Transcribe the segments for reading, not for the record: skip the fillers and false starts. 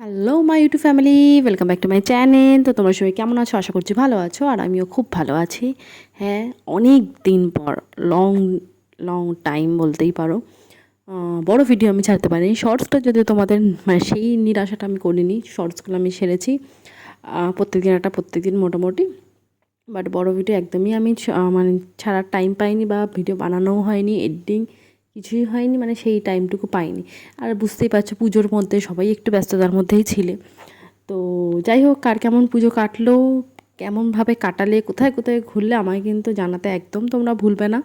Hello my YouTube family, welcome back to my channel. তো তোমরা সবাই কেমন আছো? আশা করছি ভালো আছো, আর আমিও খুব ভালো আছি। হ্যাঁ, অনেক দিন পর, লং লং টাইম বলতেই পারো, বড় ভিডিও আমি ছাড়তে পারিনি। শর্টসটা যদিও তোমাদের মানে সেই নিরাশাটা আমি করিনি, শর্টসগুলো আমি সেরেছি প্রত্যেক দিন মোটামুটি। বাট বড় ভিডিও একদমই আমি মানে ছাড়ার টাইম পাইনি, বা ভিডিও বানানোও হয়নি, এডিটিং কিছুই হয়নি, মানে সেই টাইমটুকু পাইনি। আর বুঝতেই পারছো, পুজোর মধ্যে সবাই একটু ব্যস্ততার মধ্যেই ছিলে। তো যাই হোক, কার কেমন পুজো কাটলো, কেমনভাবে কাটালে, কোথায় কোথায় ঘুরলে, আমাকে কিন্তু জানাতে একদম তোমরা ভুলবে না।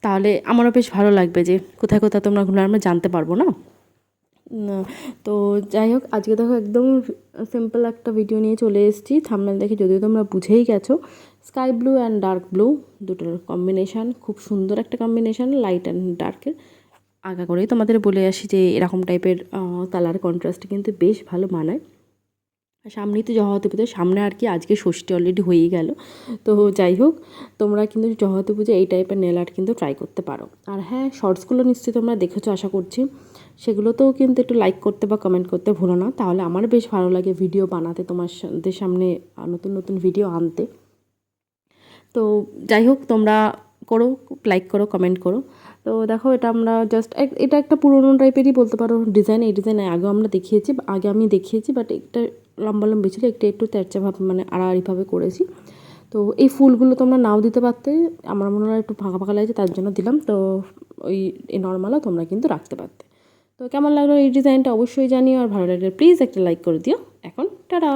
তাহলে আমারও বেশ ভালো লাগবে যে কোথায় কোথায় তোমরা ঘুরলে আমরা জানতে পারবো না। না, তো যাই হোক, আজকে দেখো একদম সিম্পল একটা ভিডিও নিয়ে চলে এসেছি। থাম্বনেল দেখে যদিও তোমরা বুঝেই গেছো, sky blue and dark blue দুটোর কম্বিনেশান, খুব সুন্দর একটা কম্বিনেশান, লাইট অ্যান্ড ডার্কের। আগা করেই তোমাদের বলে আসি যে এরকম টাইপের কালার কন্ট্রাস্ট কিন্তু বেশ ভালো মানায়। সামনেই তো জগদ্ধাত্রী পুজো, সামনে আর কি, আজকে ষষ্ঠী অলরেডি হয়েই গেল। তো যাই হোক, তোমরা কিন্তু জগদ্ধাত্রী পুজো এই টাইপের নেল আর্ট কিন্তু ট্রাই করতে পারো। আর হ্যাঁ, শর্টসগুলো নিশ্চয়ই তোমরা দেখেছো আশা করছি, সেগুলোতেও কিন্তু একটু লাইক করতে বা কমেন্ট করতে ভুলো না, তাহলে আমার বেশ ভালো লাগে ভিডিও বানাতে, তোমাদের সামনে নতুন নতুন ভিডিও আনতে। তো যাই হোক, তোমরা করো, লাইক করো, কমেন্ট করো। তো দেখো, এটা আমরা জাস্ট এটা একটা পুরোনো টাইপেরই বলতে পারো ডিজাইন। এই ডিজাইন আগে আমি দেখিয়েছি, বাট একটা লম্বা ছিল, একটু তেরচাভাবে মানে আড়াআড়িভাবে করেছি। তো এই ফুলগুলো তোমরা নাও দিতে পারতে, আমার মনে হয় একটু ফাঁকা ফাঁকা লাগছে তার জন্য দিলাম। তো ওই নর্মালও তোমরা কিন্তু রাখতে পারতে। তো কেমন লাগলো এই ডিজাইনটা অবশ্যই জানিও, আর ভালো লাগলে প্লিজ একটা লাইক করে দিও। এখন টাটা।